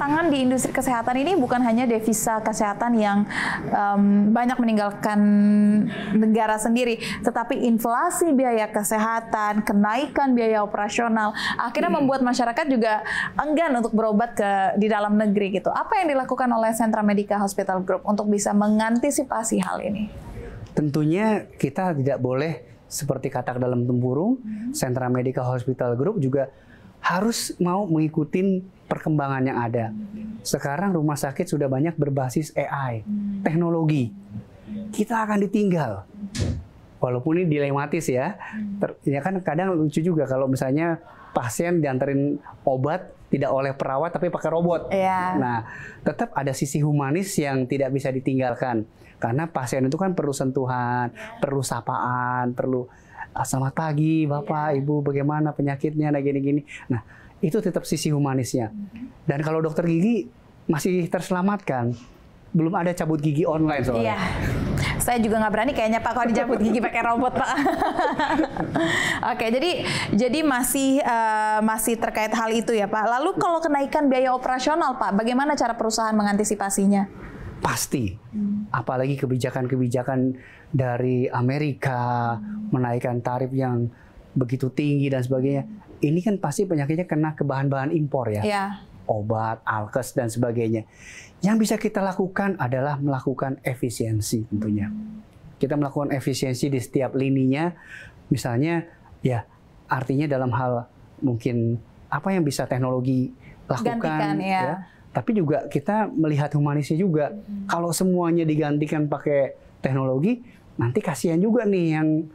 tantangan di industri kesehatan ini bukan hanya devisa kesehatan yang banyak meninggalkan negara sendiri, tetapi inflasi biaya kesehatan, kenaikan biaya operasional, akhirnya membuat masyarakat juga enggan untuk berobat di dalam negeri gitu. Apa yang dilakukan oleh Sentra Medica Hospital Group untuk bisa mengantisipasi hal ini? Tentunya kita tidak boleh seperti kata dalam tempurung, Sentra Medica Hospital Group juga harus mau mengikuti perkembangan yang ada. Sekarang rumah sakit sudah banyak berbasis AI, teknologi. Kita akan ditinggal. Walaupun ini dilematis ya. Ya kan kadang lucu juga kalau misalnya pasien dianterin obat tidak oleh perawat tapi pakai robot. Nah, tetap ada sisi humanis yang tidak bisa ditinggalkan. Karena pasien itu kan perlu sentuhan, perlu sapaan, perlu selamat pagi Bapak, Ibu, bagaimana penyakitnya, nah gini-gini. Nah, itu tetap sisi humanisnya. Dan kalau dokter gigi masih terselamatkan, belum ada cabut gigi online soalnya. Saya juga nggak berani kayaknya Pak kalau dicabut gigi pakai robot Pak. Oke, jadi masih terkait hal itu ya Pak. Lalu kalau kenaikan biaya operasional Pak, bagaimana cara perusahaan mengantisipasinya? Pasti, apalagi kebijakan-kebijakan dari Amerika menaikkan tarif yang begitu tinggi dan sebagainya. Ini kan pasti penyakitnya kena ke bahan-bahan impor ya, obat, alkes dan sebagainya. Yang bisa kita lakukan adalah melakukan efisiensi tentunya. Kita melakukan efisiensi di setiap lininya, misalnya ya artinya dalam hal mungkin apa yang bisa teknologi lakukan, gantikan, ya. Tapi juga kita melihat humanisnya juga. Kalau semuanya digantikan pakai teknologi, nanti kasihan juga nih yang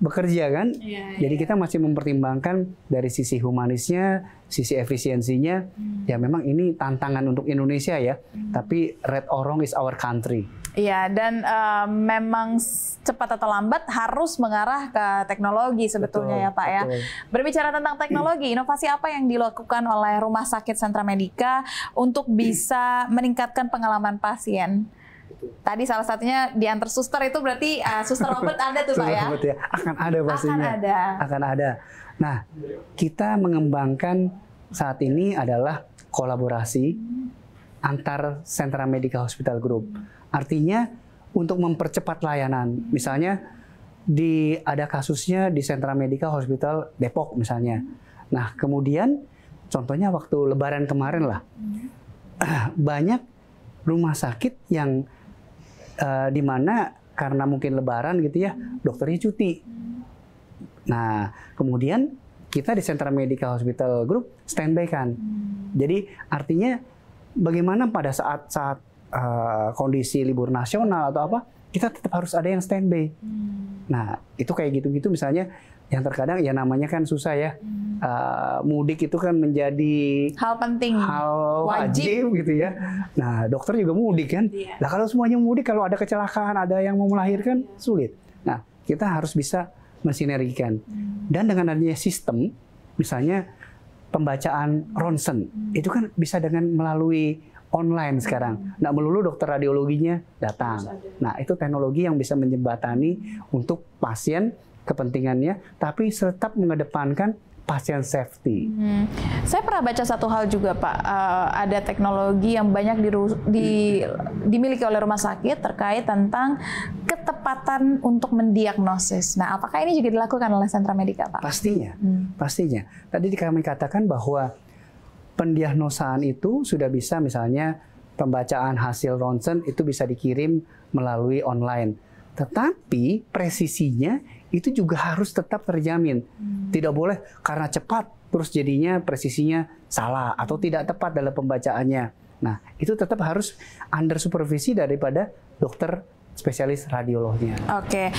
bekerja kan. Jadi kita masih mempertimbangkan dari sisi humanisnya, sisi efisiensinya. Ya memang ini tantangan untuk Indonesia ya. Tapi right or wrong is our country. Iya, dan memang cepat atau lambat harus mengarah ke teknologi sebetulnya ya Pak ya. Berbicara tentang teknologi, inovasi apa yang dilakukan oleh Rumah Sakit Sentra Medica untuk bisa meningkatkan pengalaman pasien? Tadi salah satunya diantar suster itu berarti suster robot ada tuh Pak ya? Ya? Akan ada pastinya. Akan ada. Nah, kita mengembangkan saat ini adalah kolaborasi antar Sentra Medica Hospital Group. Artinya untuk mempercepat layanan. Misalnya ada kasusnya di Sentra Medica Hospital Depok misalnya. Nah, kemudian contohnya waktu Lebaran kemarin lah. Banyak rumah sakit yang di mana karena mungkin Lebaran gitu ya, dokternya cuti. Nah, kemudian kita di Sentra Medica Hospital Group standby kan. Jadi artinya bagaimana pada saat kondisi libur nasional atau apa, kita tetap harus ada yang standby. Nah, itu kayak gitu-gitu misalnya yang terkadang ya namanya kan susah ya. Mudik itu kan menjadi hal penting, hal wajib gitu ya. Nah, dokter juga mudik kan. Nah, kalau semuanya mudik, kalau ada kecelakaan, ada yang mau melahirkan, sulit. Nah, kita harus bisa mensinergikan. Dan dengan adanya sistem, misalnya pembacaan ronsen, itu kan bisa dengan melalui online sekarang. Nggak melulu dokter radiologinya datang. Nah, itu teknologi yang bisa menjembatani untuk pasien kepentingannya, tapi tetap mengedepankan pasien safety. Saya pernah baca satu hal juga Pak, ada teknologi yang banyak dimiliki oleh rumah sakit terkait tentang ketepatan untuk mendiagnosis. Nah, apakah ini juga dilakukan oleh Sentra Medica Pak? Pastinya, pastinya. Tadi kami katakan bahwa pendiagnosaan itu sudah bisa, misalnya pembacaan hasil ronsen itu bisa dikirim melalui online. Tetapi presisinya itu juga harus tetap terjamin. Tidak boleh karena cepat terus jadinya presisinya salah atau tidak tepat dalam pembacaannya. Nah, itu tetap harus under supervisi daripada dokter spesialis radiolognya. Oke,